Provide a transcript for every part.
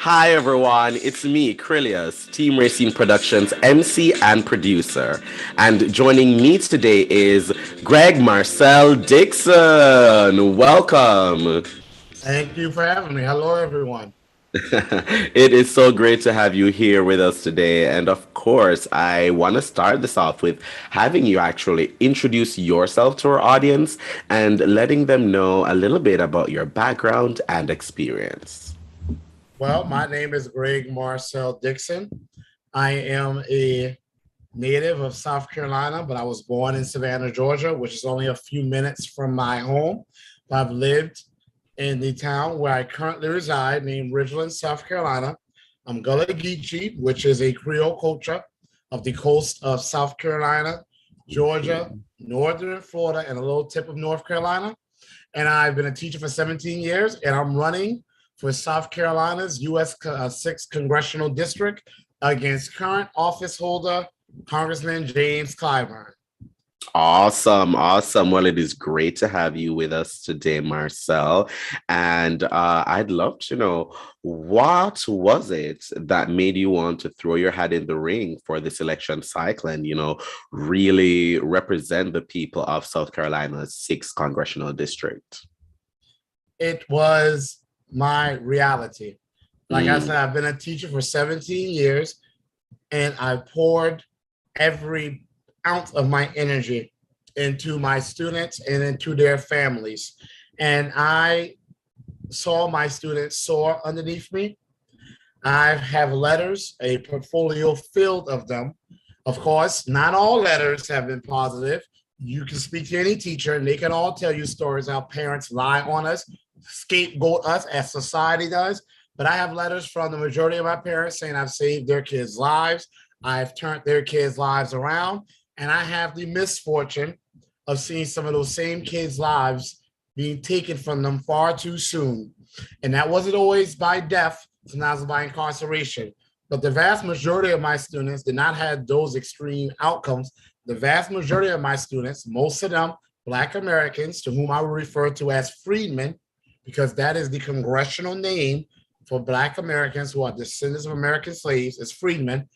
Hi everyone, it's me, Krylios, Team Racing Productions MC and producer. And joining me today is Gregg Marcel Dixon. Welcome. Thank you for having me. Hello, everyone. It is so great to have you here with us today. And of course, I want to start this off with having you actually introduce yourself to our audience and letting them know a little bit about your background and experience. Well, my name is Gregg Marcel Dixon. I am a native of South Carolina, but I was born in Savannah, Georgia, which is only a few minutes from my home. I've lived in the town where I currently reside, named Ridgeland, South Carolina. I'm Gullah Geechee, which is a Creole culture of the coast of South Carolina, Georgia, northern Florida, and a little tip of North Carolina. And I've been a teacher for 17 years, and I'm running for South Carolina's U.S. 6th Congressional District against current office holder Congressman James Clyburn. Awesome, awesome. Well, it is great to have you with us today, Marcel. And I'd love to know what was it that made you want to throw your hat in the ring for this election cycle and, really represent the people of South Carolina's 6th Congressional District? It was my reality. Like I said, Mm, I've been a teacher for 17 years, and I poured every ounce of my energy into my students and into their families. And I saw my students soar underneath me. I have letters, a portfolio filled of them. Of course, not all letters have been positive. You can speak to any teacher, and they can all tell you stories how parents lie on us, scapegoat us as society does. But I have letters from the majority of my parents saying I've saved their kids' lives. I've turned their kids' lives around. And I have the misfortune of seeing some of those same kids' lives being taken from them far too soon. And that wasn't always by death, sometimes by incarceration. But the vast majority of my students did not have those extreme outcomes. The vast majority of my students, most of them Black Americans, to whom I will refer to as freedmen, because that is the congressional name for Black Americans who are descendants of American slaves, is freedmen.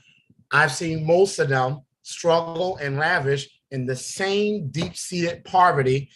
I've seen most of them struggle and lavish in the same deep-seated poverty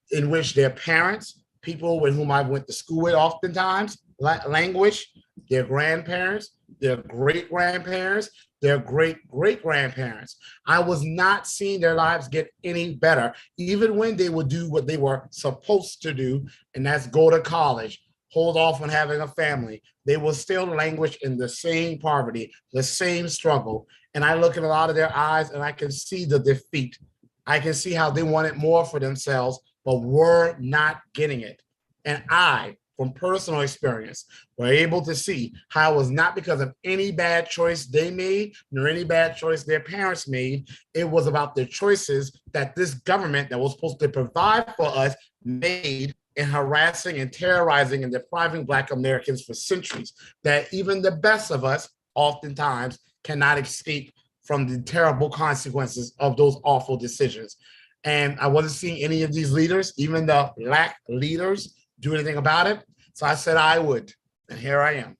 in which their parents, people with whom I went to school with oftentimes, languish, their grandparents, their great-grandparents, their great-great-grandparents. I was not seeing their lives get any better, even when they would do what they were supposed to do, and that's go to college, hold off on having a family. They will still languish in the same poverty, the same struggle. And I look in a lot of their eyes and I can see the defeat. I can see how they wanted more for themselves, but were not getting it. And I, from personal experience, were able to see how it was not because of any bad choice they made, nor any bad choice their parents made. It was about the choices that this government that was supposed to provide for us made in harassing and terrorizing and depriving Black Americans for centuries, that even the best of us oftentimes cannot escape from the terrible consequences of those awful decisions. And I wasn't seeing any of these leaders, even the Black leaders, do anything about it. So I said I would. And here I am.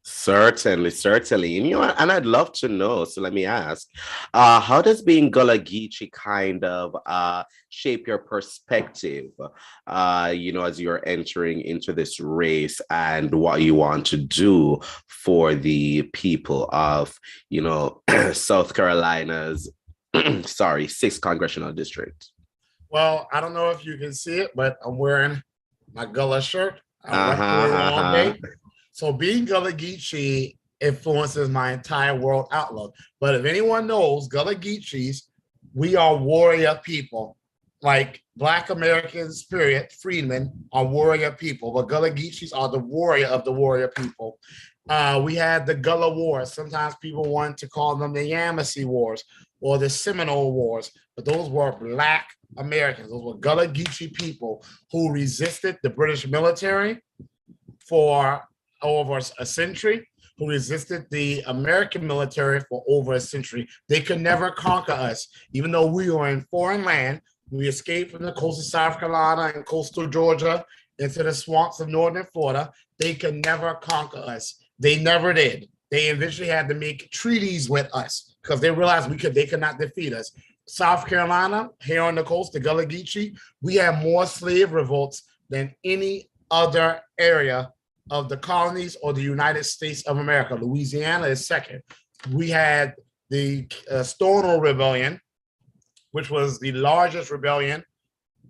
certainly, certainly. And I'd love to know. So let me ask, how does being Gullah Geechee kind of shape your perspective, as you're entering into this race and what you want to do for the people of, South Carolina's, sorry, 6th Congressional District? Well, I don't know if you can see it, but I'm wearing my Gullah shirt. I went through a Uh-huh, long uh-huh. day. So being Gullah Geechee influences my entire world outlook. But if anyone knows Gullah Geechees, we are warrior people. Like Black Americans, period, freedmen are warrior people, but Gullah Geechees are the warrior of the warrior people. We had the Gullah Wars. Sometimes people want to call them the Yamasee Wars or the Seminole Wars, but those were Black Americans. Those were Gullah Geechee people who resisted the British military for over a century, who resisted the American military for over a century. They could never conquer us, even though we were in foreign land. We escaped from the coast of South Carolina and coastal Georgia into the swamps of northern Florida. They could never conquer us. They never did. They eventually had to make treaties with us because they realized they could not defeat us. South Carolina, here on the coast, the Gullah Geechee, we had more slave revolts than any other area of the colonies or the United States of America. Louisiana is second. We had the Stonewall Rebellion, which was the largest rebellion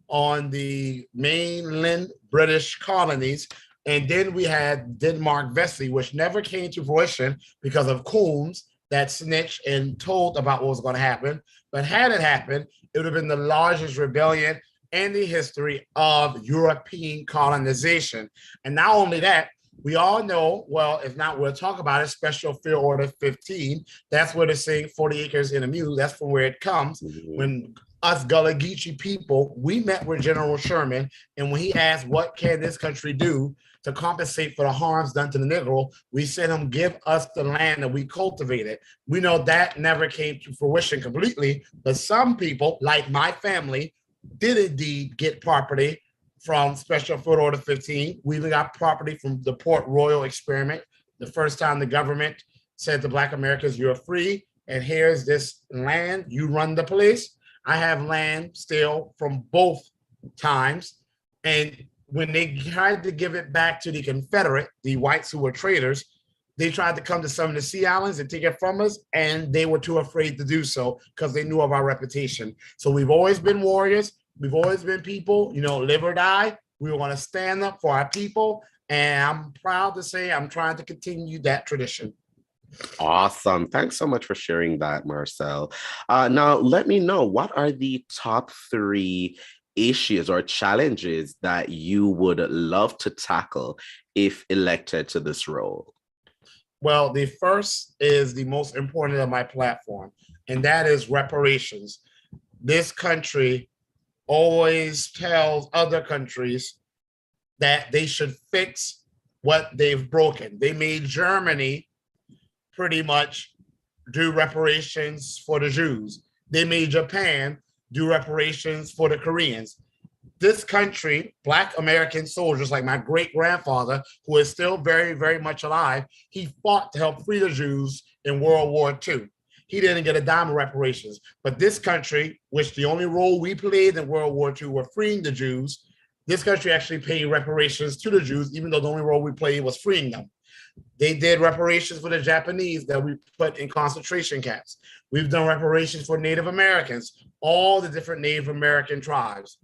on the mainland British colonies. And then we had Denmark Vesey, which never came to fruition because of Combs that snitched and told about what was going to happen. But had it happened, it would have been the largest rebellion in the history of European colonization. And not only that, we all know, well, if not, we'll talk about it, Special Field Order 15. That's where they're saying 40 acres in a mule. That's from where it comes. Mm-hmm. When us Gullah Geechee people, we met with General Sherman, and when he asked, what can this country do to compensate for the harms done to the Negro, we said him, give us the land that we cultivated. We know that never came to fruition completely, but some people, like my family, did indeed get property from Special Field Order 15. We even got property from the Port Royal experiment. The first time the government said to Black Americans, you're free, and here's this land, you run the place. I have land still from both times. And when they tried to give it back to the Confederate, the whites who were traitors, they tried to come to some of the Sea Islands and take it from us, and they were too afraid to do so because they knew of our reputation. So we've always been warriors. We've always been people, live or die. We want to stand up for our people. And I'm proud to say I'm trying to continue that tradition. Awesome. Thanks so much for sharing that, Marcel. Now, let me know, what are the top 3 issues or challenges that you would love to tackle if elected to this role? Well, the first is the most important of my platform, and that is reparations. This country always tells other countries that they should fix what they've broken. They made Germany pretty much do reparations for the Jews. They made Japan do reparations for the Koreans. This country, Black American soldiers like my great-grandfather, who is still very, very much alive, he fought to help free the Jews in World War II. He didn't get a dime of reparations. But this country, which the only role we played in World War II were freeing the Jews, this country actually paid reparations to the Jews, even though the only role we played was freeing them. They did reparations for the Japanese that we put in concentration camps. We've done reparations for Native Americans, all the different Native American tribes.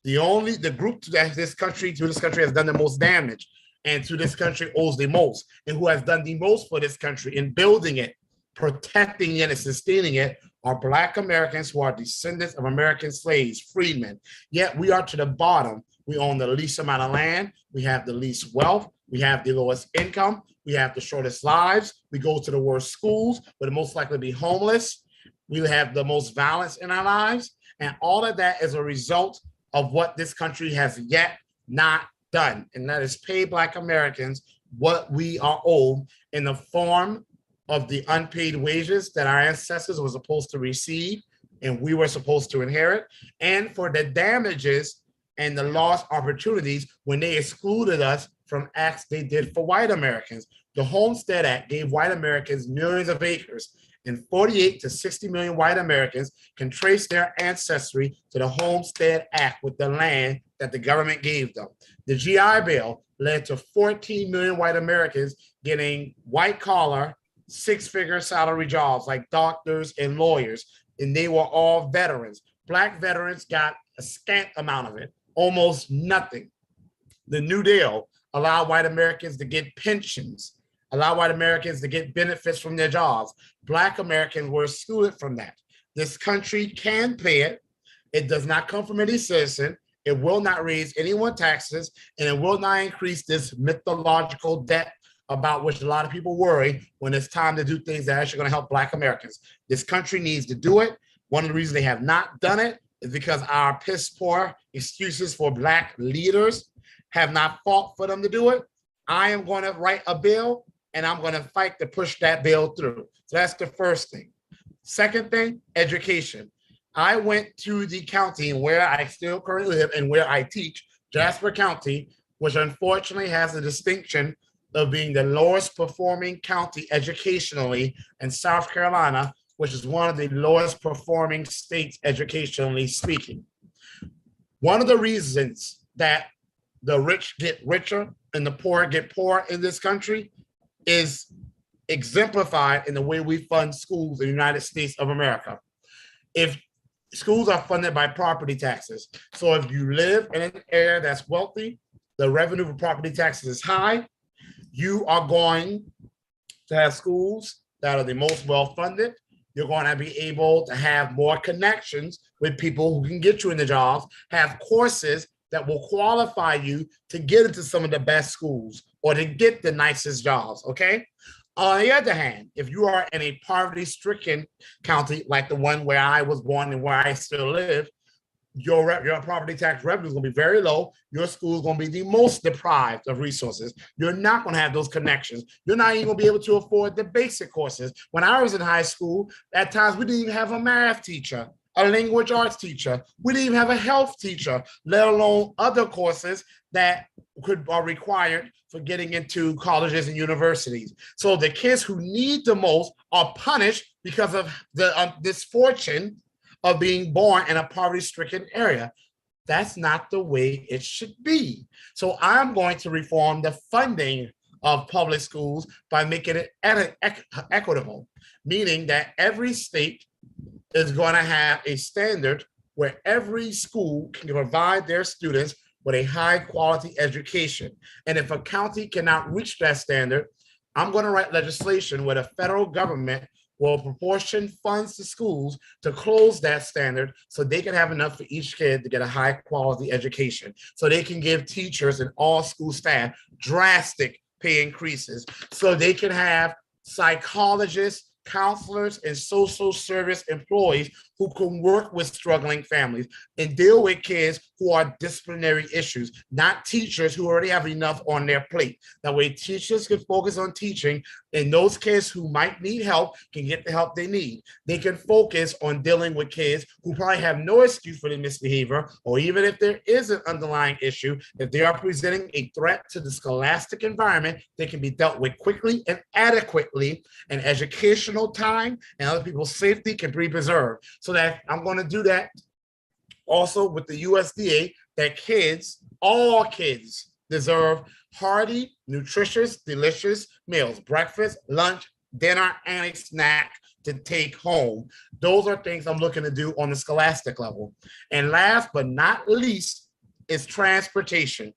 The group that this country has done the most damage and to this country owes the most, and who has done the most for this country in building it, protecting it, and sustaining it, are Black Americans who are descendants of American slaves, freedmen. Yet we are to the bottom. We own the least amount of land. We have the least wealth. We have the lowest income. We have the shortest lives. We go to the worst schools. We're most likely to be homeless. We have the most violence in our lives. And all of that is a result of what this country has yet not done. And that is pay Black Americans what we are owed in the form of the unpaid wages that our ancestors were supposed to receive and we were supposed to inherit, and for the damages and the lost opportunities when they excluded us from acts they did for white Americans. The Homestead Act gave white Americans millions of acres, and 48 to 60 million white Americans can trace their ancestry to the Homestead Act with the land that the government gave them. The GI Bill led to 14 million white Americans getting white-collar, 6-figure salary jobs like doctors and lawyers, and they were all veterans. Black veterans got a scant amount of it, almost nothing. The New Deal allowed white Americans to get pensions, allowed white Americans to get benefits from their jobs. Black Americans were excluded from that. This country can pay it. It does not come from any citizen. It will not raise anyone's taxes, and it will not increase this mythological debt about which a lot of people worry when it's time to do things that are actually going to help Black Americans. This country needs to do it. One of the reasons they have not done it is because our piss poor excuses for Black leaders have not fought for them to do it. I am going to write a bill, and I'm going to fight to push that bill through. So that's the first thing. Second thing, education. I went to the county where I still currently live and where I teach, Jasper County, which unfortunately has the distinction of being the lowest performing county educationally in South Carolina, which is one of the lowest performing states educationally speaking. One of the reasons that the rich get richer and the poor get poorer in this country is exemplified in the way we fund schools in the United States of America. If schools are funded by property taxes, so if you live in an area that's wealthy, the revenue for property taxes is high, you are going to have schools that are the most well-funded. You're going to be able to have more connections with people who can get you in the jobs, have courses that will qualify you to get into some of the best schools or to get the nicest jobs, okay? On the other hand, if you are in a poverty-stricken county like the one where I was born and where I still live, your property tax revenue is going to be very low. Your school is going to be the most deprived of resources. You're not going to have those connections. You're not even going to be able to afford the basic courses. When I was in high school, at times we didn't even have a math teacher, a language arts teacher. We didn't even have a health teacher, let alone other courses that are required for getting into colleges and universities. So the kids who need the most are punished because of the misfortune of being born in a poverty-stricken area. That's not the way it should be. So I'm going to reform the funding of public schools by making it equitable, meaning that every state is going to have a standard where every school can provide their students with a high quality education. And if a county cannot reach that standard, I'm going to write legislation where the federal government will proportion funds to schools to close that standard so they can have enough for each kid to get a high quality education. So they can give teachers and all school staff drastic pay increases. So they can have psychologists, counselors, and social service employees who can work with struggling families and deal with kids who are disciplinary issues, not teachers who already have enough on their plate. That way teachers can focus on teaching, and those kids who might need help can get the help they need. They can focus on dealing with kids who probably have no excuse for their misbehavior, or even if there is an underlying issue, if they are presenting a threat to the scholastic environment, they can be dealt with quickly and adequately, and educational time and other people's safety can be preserved. So that I'm going to do that also with the USDA, that kids, all kids, deserve hearty, nutritious, delicious meals, breakfast, lunch, dinner, and a snack to take home. Those are things I'm looking to do on the scholastic level. And last but not least is transportation.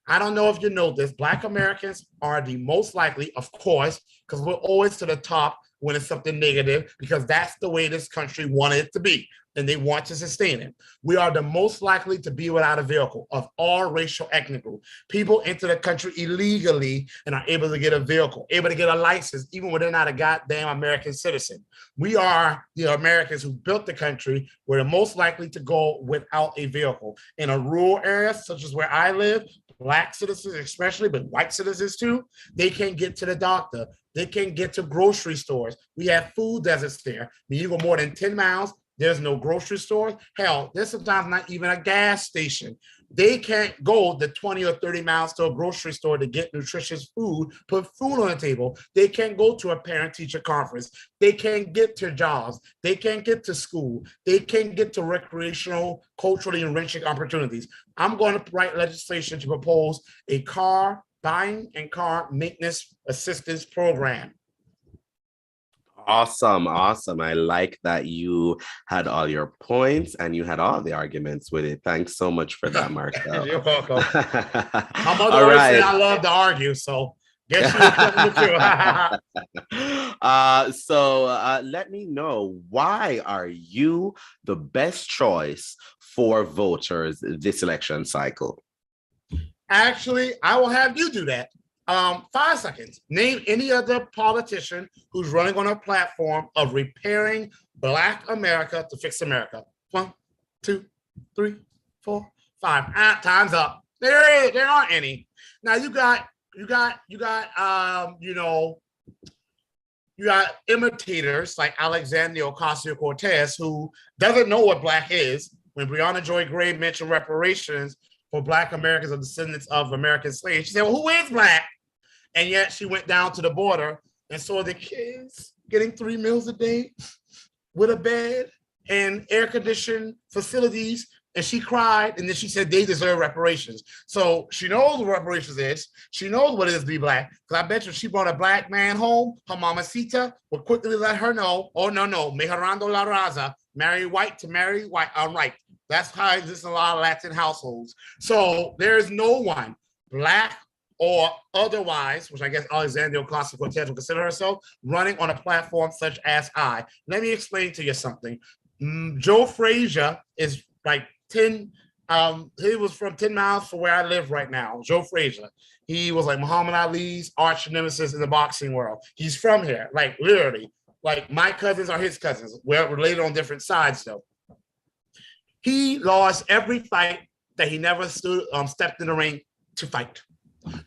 I don't know if you know this, Black Americans are the most likely, of course, because we're always to the top when it's something negative, because that's the way this country wanted it to be, and they want to sustain it. We are the most likely to be without a vehicle of all racial ethnic groups. People enter the country illegally and are able to get a vehicle, able to get a license, even when they're not a goddamn American citizen. We are the Americans who built the country. We're the most likely to go without a vehicle. In a rural area, such as where I live, Black citizens especially, but white citizens too, they can't get to the doctor. They can't get to grocery stores. We have food deserts there. When you go more than 10 miles, there's no grocery store. Hell, there's sometimes not even a gas station. They can't go the 20 or 30 miles to a grocery store to get nutritious food, put food on the table. They can't go to a parent-teacher conference. They can't get to jobs. They can't get to school. They can't get to recreational, culturally enriching opportunities. I'm going to write legislation to propose a car buying and car maintenance assistance program. Awesome, awesome. I like that you had all your points and you had all the arguments with it. Thanks so much for that, Marcel. You're welcome. I'm All right. I love to argue, so guess you let me know, why are you the best choice for voters this election cycle? Actually, I will have you do that. 5 seconds. Name any other politician who's running on a platform of repairing Black America to fix America. 1, 2, 3, 4, 5. Time's up. There aren't any. Now you got imitators like Alexandria Ocasio-Cortez, who doesn't know what Black is. When Breonna Joy Gray mentioned reparations for Black Americans or descendants of American slaves, she said, well, who is Black? And yet she went down to the border and saw the kids getting 3 meals a day with a bed and air-conditioned facilities. And she cried, and then she said they deserve reparations. So she knows what reparations is. She knows what it is to be Black. Because I bet you if she brought a Black man home, her mamacita would quickly let her know, oh, no, mejorando la raza, marry white to marry white, right. That's how it exists in a lot of Latin households. So there is no one, Black or otherwise, which I guess Alexandria Ocasio-Cortez will consider herself, running on a platform such as I. Let me explain to you something. Joe Frazier is like 10, he was from 10 miles from where I live right now, Joe Frazier. He was like Muhammad Ali's arch nemesis in the boxing world. He's from here, like literally. Like my cousins are his cousins. We're related on different sides though. He lost every fight that he never stepped in the ring to fight.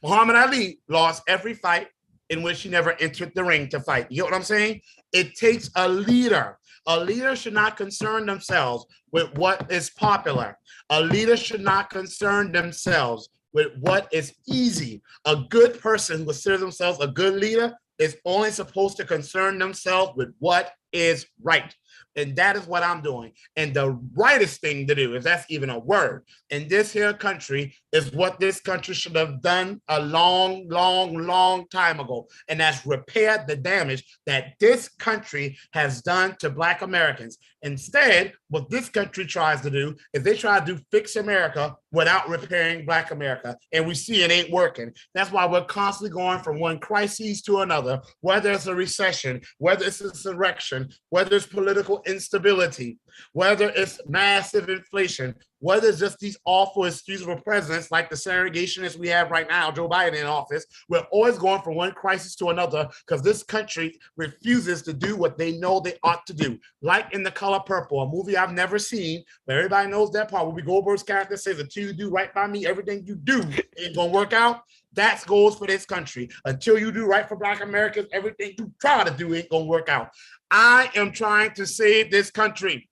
Muhammad Ali lost every fight in which he never entered the ring to fight. You get what I'm saying? It takes a leader. A leader should not concern themselves with what is popular. A leader should not concern themselves with what is easy. A good person who considers themselves a good leader is only supposed to concern themselves with what is right. And that is what I'm doing. And the rightest thing to do, if that's even a word, in this here country is what this country should have done a long, long, long time ago. And that's repair the damage that this country has done to Black Americans. Instead, what this country tries to do is they try to do fix America without repairing Black America. And we see it ain't working. That's why we're constantly going from one crisis to another, whether it's a recession, whether it's insurrection, whether it's political instability, whether it's massive inflation, whether it's just these awful excuses for presidents like the segregationists we have right now, Joe Biden in office. We're always going from one crisis to another because this country refuses to do what they know they ought to do. Like in The Color Purple, a movie I've never seen, but everybody knows that part. Whoopi Goldberg's character says, until you do right by me, everything you do ain't gonna work out. That goes for this country. Until you do right for Black Americans, everything you try to do ain't gonna work out. I am trying to save this country.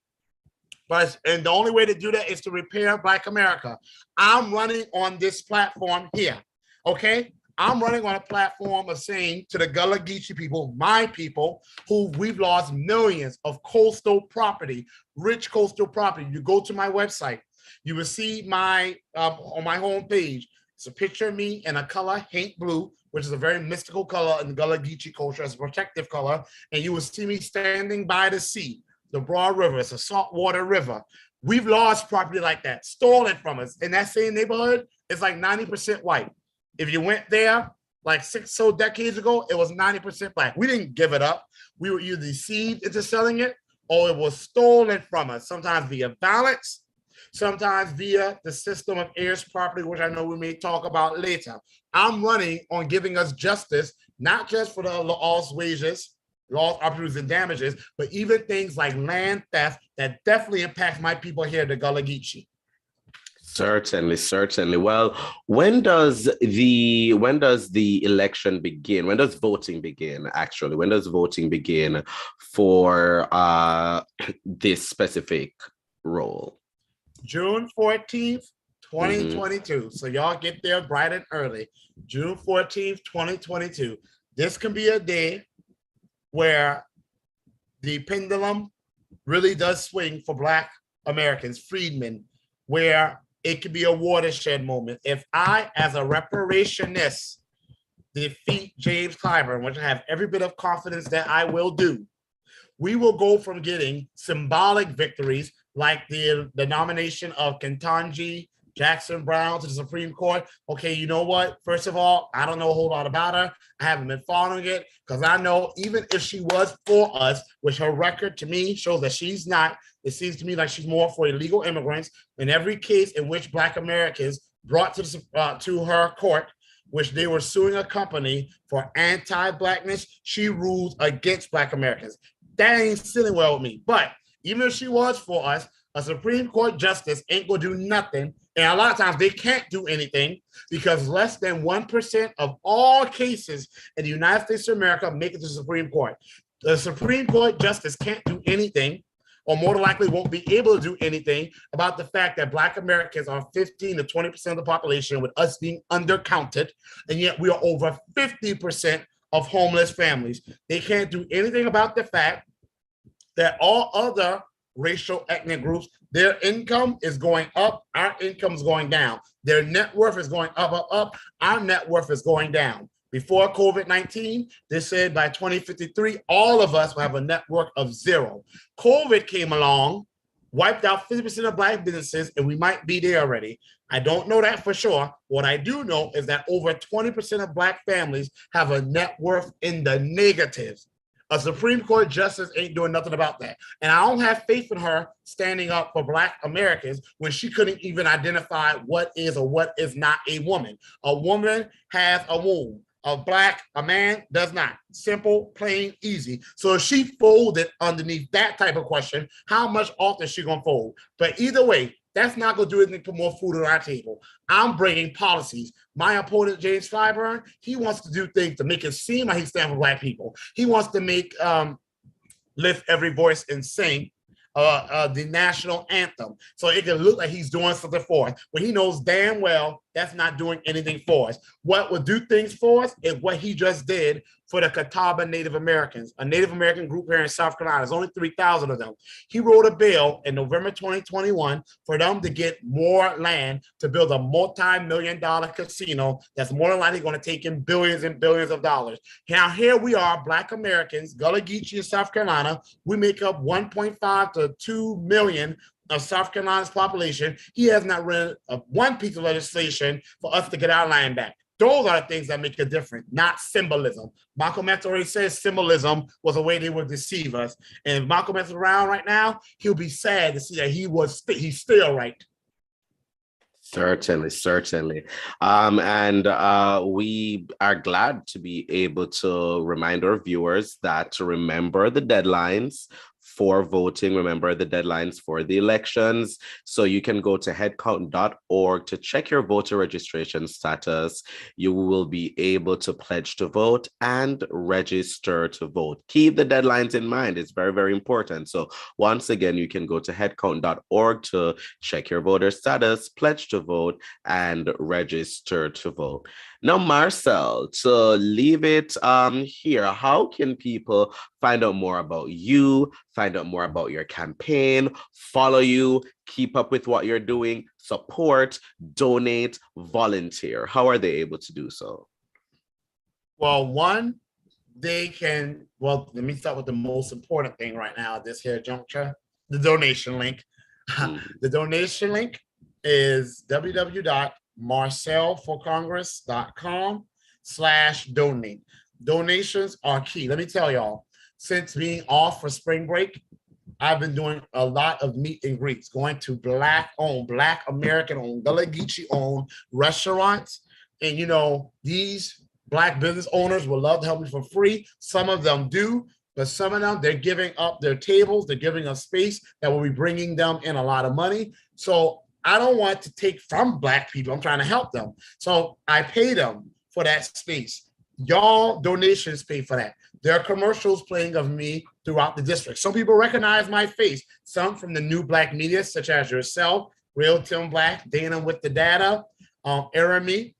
And the only way to do that is to repair Black America. I'm running on this platform here, okay? I'm running on a platform of saying to the Gullah Geechee people, my people, who we've lost millions of coastal property, rich coastal property. You go to my website, you will see my, on my homepage, it's a picture of me in a color, haint blue, which is a very mystical color in the Gullah Geechee culture as a protective color. And you will see me standing by the sea. The Broad River, it's a saltwater river. We've lost property like that, stolen from us. In that same neighborhood, it's like 90% white. If you went there like 6 so decades ago, it was 90% Black. We didn't give it up. We were either deceived into selling it or it was stolen from us, sometimes via violence, sometimes via the system of heirs property, which I know we may talk about later. I'm running on giving us justice, not just for the lost wages, lost opportunities and damages, but even things like land theft that definitely impacts my people here, the Gullah Geechee. Certainly, certainly. Well, when does the election begin? When does voting begin, actually? When does voting begin for this specific role? June 14th, 2022. So y'all get there bright and early. June 14th, 2022. This can be a day where the pendulum really does swing for Black Americans, freedmen, where it could be a watershed moment. If I, as a reparationist, defeat James Clyburn, which I have every bit of confidence that I will do, we will go from getting symbolic victories like the nomination of Ketanji Jackson Brown to the Supreme Court. Okay, you know what? First of all, I don't know a whole lot about her. I haven't been following it because I know even if she was for us, which her record to me shows that she's not, it seems to me like she's more for illegal immigrants. In every case in which Black Americans brought to her court, which they were suing a company for anti-Blackness, she ruled against Black Americans. That ain't sitting well with me. But even if she was for us, a Supreme Court justice ain't gonna do nothing. And a lot of times they can't do anything because less than 1% of all cases in the United States of America make it to the Supreme Court. The Supreme Court justice can't do anything or more than likely won't be able to do anything about the fact that Black Americans are 15 to 20% of the population, with us being undercounted, and yet we are over 50% of homeless families. They can't do anything about the fact that all other racial ethnic groups, their income is going up, our income is going down. Their net worth is going up, up, up. Our net worth is going down. Before COVID-19, they said by 2053, all of us will have a net worth of 0. COVID came along, wiped out 50% of Black businesses, and we might be there already. I don't know that for sure. What I do know is that over 20% of Black families have a net worth in the negatives. A Supreme Court justice ain't doing nothing about that. And I don't have faith in her standing up for Black Americans when she couldn't even identify what is or what is not a woman. A woman has a womb. A man does not. Simple, plain, easy. So if she folded underneath that type of question, how much off is she going to fold? But either way, that's not going to do anything to put more food on our table. I'm bringing policies. My opponent, James Clyburn, he wants to do things to make it seem like he stands for Black people. He wants to make lift every voice and sing the national anthem, so it can look like he's doing something for us, when he knows damn well that's not doing anything for us. What will do things for us is what he just did for the Catawba Native Americans, a Native American group here in South Carolina. There's only 3,000 of them. He wrote a bill in November 2021 for them to get more land to build a multi-million-dollar casino that's more than likely going to take in billions and billions of dollars. Now, here we are, Black Americans, Gullah Geechee in South Carolina. We make up 1.5 to 2 million of South Carolina's population. He has not read one piece of legislation for us to get our land back. Those are the things that make a difference, not symbolism. Malcolm X already says symbolism was a way they would deceive us. And if Malcolm X is around right now, he'll be sad to see that he's still right. Certainly, certainly. We are glad to be able to remind our viewers that to remember the deadlines for voting, remember the deadlines for the elections. So you can go to headcount.org to check your voter registration status. You will be able to pledge to vote and register to vote. Keep the deadlines in mind. It's very, very important. So once again, you can go to headcount.org to check your voter status, pledge to vote, and register to vote. Now, Marcel, to leave it here, how can people find out more about you, find out more about your campaign, follow you, keep up with what you're doing, support, donate, volunteer? How are they able to do so? Well, let me start with the most important thing right now at this here juncture, the donation link. The donation link is www.marcelforcongress.com/donate. Donations are key. Let me tell y'all, since being off for spring break, I've been doing a lot of meet and greets, going to Black American-owned, Gullah Geechee-owned restaurants. And these Black business owners would love to help me for free. Some of them do, but some of them, they're giving up their tables. They're giving us space that will be bringing them in a lot of money. So I don't want to take from Black people. I'm trying to help them. So I pay them for that space. Y'all donations pay for that. There are commercials playing of me throughout the district. Some people recognize my face. Some from the new Black media, such as yourself, Real Tim Black, Dana with the Data, Arami,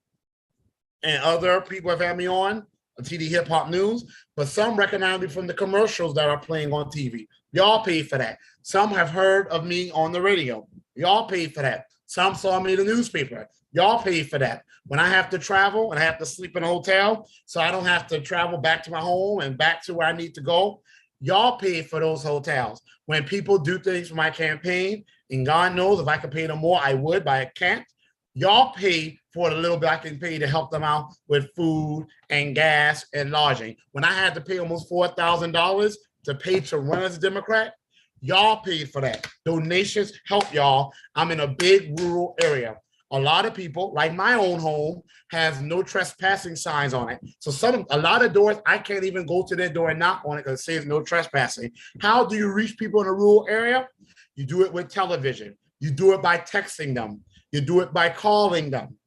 and other people have had me on TD Hip Hop News. But some recognize me from the commercials that are playing on TV. Y'all pay for that. Some have heard of me on the radio. Y'all pay for that. Some saw me in the newspaper. Y'all pay for that. When I have to travel and I have to sleep in a hotel, so I don't have to travel back to my home and back to where I need to go, y'all pay for those hotels. When people do things for my campaign, and God knows if I could pay them more, I would, but I can't. Y'all pay for the little bit I can pay to help them out with food and gas and lodging. When I had to pay almost $4,000 to pay to run as a Democrat, y'all paid for that. Donations help y'all. I'm in a big rural area. A lot of people, like my own home, has no trespassing signs on it. So a lot of doors, I can't even go to their door and knock on it because it says no trespassing. How do you reach people in a rural area? You do it with television. You do it by texting them. You do it by calling them.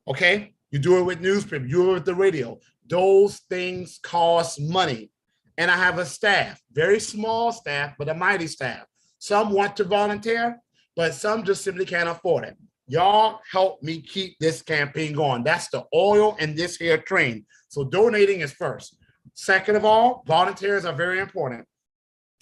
Okay? You do it with newspaper. You do it with the radio. Those things cost money. And I have a staff, very small staff, but a mighty staff. Some want to volunteer, but some just simply can't afford it. Y'all help me keep this campaign going. That's the oil in this here train. So donating is first. Second of all, volunteers are very important.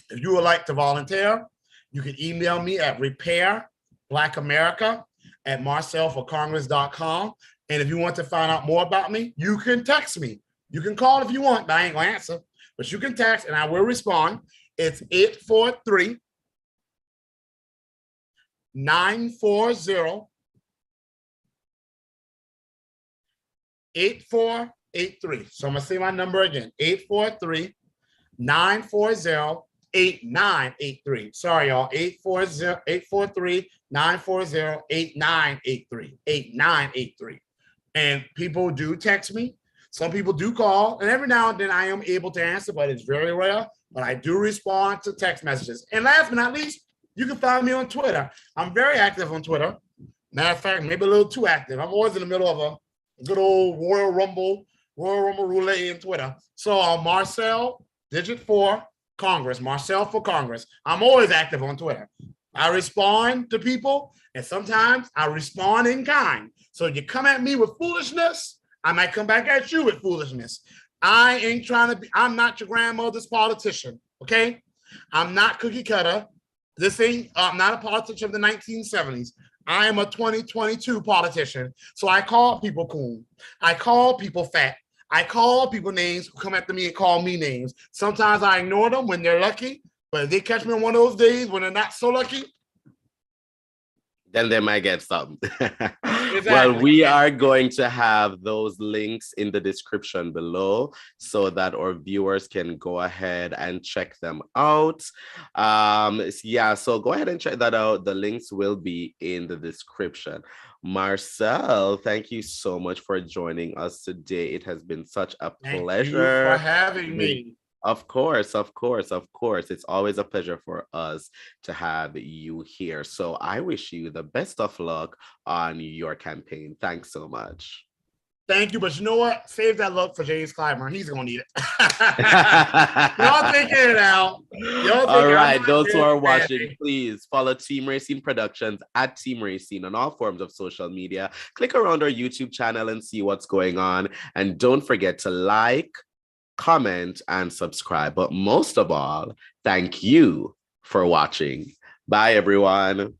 If you would like to volunteer, you can email me at repairblackamerica@marcelforcongress.com. And if you want to find out more about me, you can text me. You can call if you want, but I ain't gonna answer. But you can text and I will respond. It's 843-940-8483. So I'm gonna say my number again, 843-940-8983. Sorry, y'all, 843-940-8983, 8983. And people do text me. Some people do call, and every now and then I am able to answer, but it's very rare. But I do respond to text messages. And last but not least, you can find me on Twitter. I'm very active on Twitter. Matter of fact, maybe a little too active. I'm always in the middle of a good old Royal Rumble roulette in Twitter. So Marcel, digit 4, Congress, Marcel for Congress. I'm always active on Twitter. I respond to people, and sometimes I respond in kind. So if you come at me with foolishness, I might come back at you with foolishness. I ain't trying to be, I'm not your grandmother's politician, okay? I'm not cookie cutter. I'm not a politician of the 1970s. I am a 2022 politician. So I call people coon. I call people fat. I call people names who come after me and call me names. Sometimes I ignore them when they're lucky, but if they catch me on one of those days when they're not so lucky, then they might get something. Exactly. Well, we are going to have those links in the description below so that our viewers can go ahead and check them out. Yeah, so go ahead and check that out. The links will be in the description. Marcel, thank you so much for joining us today. It has been such a pleasure. Thank you for having me. Of course, of course, of course. It's always a pleasure for us to have you here. So I wish you the best of luck on your campaign. Thanks so much. Thank you, but you know what? Save that luck for James Clyburn. He's gonna need it. Y'all figure it out. All right, those who are watching, please follow Team Racing Productions at Team Racing on all forms of social media. Click around our YouTube channel and see what's going on. And don't forget to like, comment, and subscribe. But most of all, thank you for watching. Bye, everyone.